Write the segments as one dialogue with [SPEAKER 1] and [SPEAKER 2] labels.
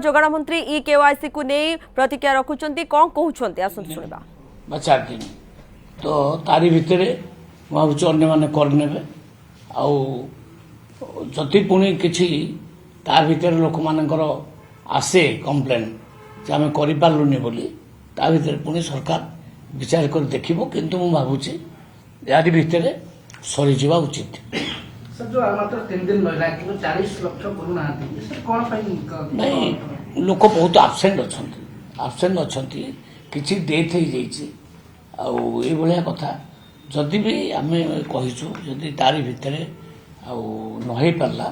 [SPEAKER 1] जोगाण मंत्री e KYC को नहीं प्रतिक्रिया रखुचंती कौन कहउचंती आसन सुनिबा
[SPEAKER 2] बा 4 दिन तो तारी भितरे भावुच अन्य माने करनेबे आउ जति पुणी किछि तार भितरे लोक मानकर आसे कंप्लेन जे आमे करि पारलुनी बोली ता भितरे पुणी सरकार विचार कर देखिबो किंतु मु भाबुची यारी भितरे सरी जीवा उचित
[SPEAKER 3] सर जो मात्र 3 दिन महिला कि 40 लाख करू नांती सर कोन पई
[SPEAKER 2] नहीं लोक बहुत आब्सेंट अछंती किछि डेथ हो जाइछि आउ ए भलिया कथा जदि भी आमे कहिछु जदि तारी भितरे आउ न होई पारला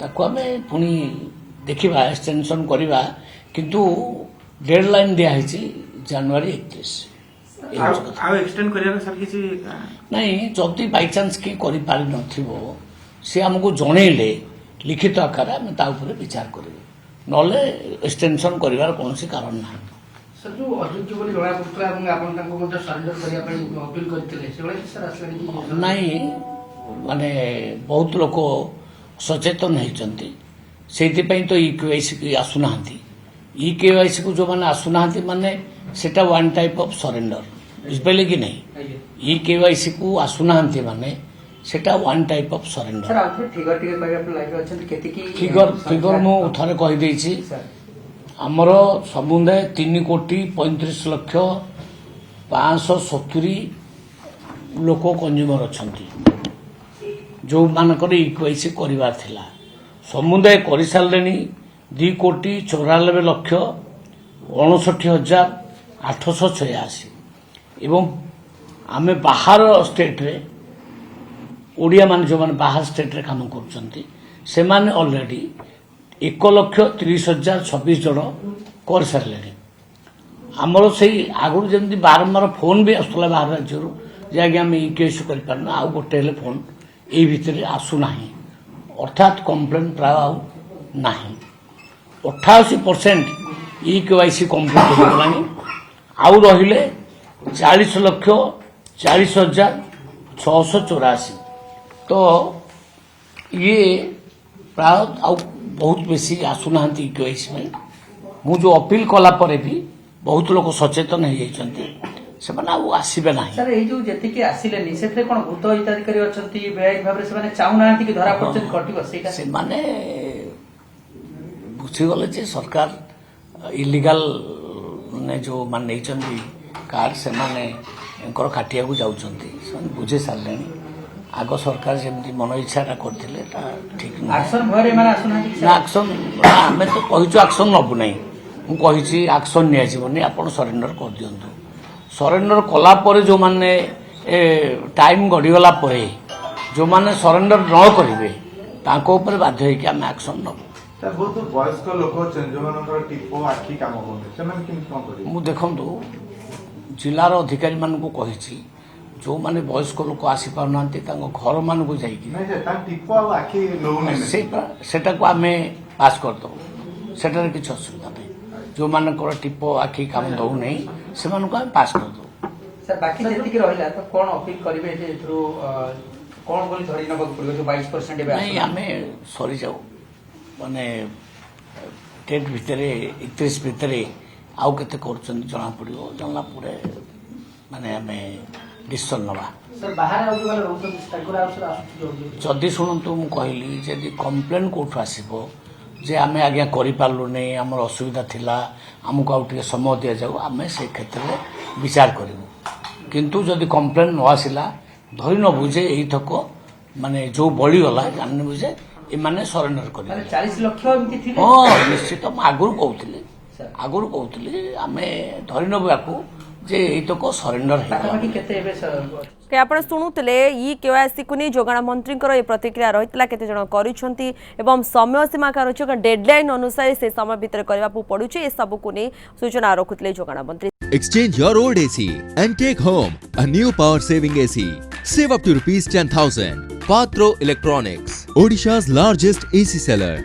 [SPEAKER 2] ताको आमे पुनी देखिबा एक्सटेंशन करिबा किंतु डेडलाइन दिया हिछि जनवरी 31
[SPEAKER 3] आ एक्सटेंड करिया सर किछि
[SPEAKER 2] नहीं जदि बाय चांस के करि पारि नथिबो से हमको जणेले लिखित आकार में ता ऊपर विचार करिबो नले एक्सटेंशन करिवार कोनसी कारण नाही
[SPEAKER 3] सर जो अयोग्य बोली जणा पुत्रा এবং आपण ताको मध्ये सरेंडर करिया पई अपील करथिले सेबळे सर असले
[SPEAKER 2] नहीं माने बहुत लोक सचेतन होती से तो ई केवाईसी की आसुना ई केवाईसी को जो मैंने आसुना माने सेटा वन टाइप ऑफ सरेंडर बुझे कि नहीं ई केवाईसी को आसुना माने सेटा one type of surrender
[SPEAKER 3] sir आउथरे फिगर टिके कहबा पे लागे अछन केति की
[SPEAKER 2] फिगर मु थरे कहि देछि हमर समुदाय 3,35,05,70 लोक कंज्यूमर अछंती जो मानकर ई केवाईसी करिवार थिला समुदाय करि सारलेनी 2,94,59,886 एवं आमे बाहर स्टेट रे ओडिया मान जो मान बाहर स्टेट रे काम करछंती से माने ऑलरेडी 1,30,26 जन कर सारलेनी हमर सही आगुर जेंति बारंबार फोन भी आसला बाहर राज्य जे आगे हम ई केस कर पारना आ गोटे ले फोन ए भितरे आसु नाही अर्थात कंप्लेन प्राय नाही 88% ई केवाईसी कंप्लीट हो गलानी आउ रहिले 40,40,684 तो ये प्राय बहुत बेसी आसुना ई केवाईसी में मु जो अपील कला परे भी बहुत लोग सचेतन हो जाइछंती से माने आसीबे नाही
[SPEAKER 3] सर ए जो जति के आसिलेनी सेथे कोन भूत हिताधिकारी अछंती बेआई भाबरे से माने चाउनांती कि धरा पड़छन कटिबो सेटा
[SPEAKER 2] से माने बुझी गले जे सरकार इलीगल ने जो मान नैचंती कार्ड से माने एकर खाटिया को जाउछंती से बुझे सारलेनी आगो सरकार जेमती मन इच्छाटा करथिले ता ठीक न
[SPEAKER 3] एक्शन भरे माने आसुनांती
[SPEAKER 2] ना एक्शन हमें तो कहिछु एक्शन नबु नै मु कहिछि एक्शन निया जीवनी आपण सरेंडर कर दियंतु सरेंडर कला परे जो माने टाइम गडी गला परे जो माने सरेंडर न करिवे ताको ऊपर बाध्य है कि हम एक्शन न
[SPEAKER 4] सर बहुत वयस्क लोक जो मानकर टिपो आखि काम करते से माने किन कोन करिवे
[SPEAKER 2] मु देखंतु जिलार अधिकारी मान को कहिछि जो माने वयस्क लोक आसी पार नांती तांको घर मान को जाई कि
[SPEAKER 4] नहीं ता टिपो आ आखि लो नहीं
[SPEAKER 2] सेटा को हमें पास कर दो सेटा किछ असुविधा नहीं जो मानकर टिपो आखि काम दउ नहीं से मान को हम पास कर दो
[SPEAKER 3] सर बाकी जति के रहिला तो कोन अपील करिवे जे थ्रू कोन बोली धरि नबक पड़ियो जो 22% एबे
[SPEAKER 2] नहीं हमें सॉरी जाऊ माने टेट भितरे 31 भितरे आउ केते करछन जना पड़ियो जानला पुरे माने हमें डिसिजन नबा
[SPEAKER 3] सर बाहर आउ जो रहत स्टाकुरा आउ सर
[SPEAKER 2] जदी सुनंतु मु कहली जदी कंप्लेन कोठ आसीबो जे आमे आज्ञा करि पारलु नै हमर असुविधा थिला हमको आउ टिके समय दिया जाऊ आमे से क्षेत्र में विचार करिवु किंतु जदी कंप्लेन न आसिला धरि न बुझे एई थको माने जो बळी गला जानि बुझे ए माने सरेंडर करि
[SPEAKER 3] माने 40 लाख एमति थिले
[SPEAKER 2] हां निश्चित हम आगुर कहउतली आमे धरि न बाकू जे एई थको सरेंडर है
[SPEAKER 3] बाकी केते एबे सर
[SPEAKER 1] के आपण सुनुतले ई केवाईसी को नहीं जोगाण मंत्री ये प्रतिक्रिया रहितला केते जण करिसंती एवं समय सीमा का रछ डेडलाइन अनुसार से समय भीतर करबा पड़ुची ए सब को नहीं सूचना रखुतले जोगाण मंत्री
[SPEAKER 5] Exchange your old AC and take home a new power saving AC. Save up to ₹10,000. Patro Electronics, Odisha's largest AC seller.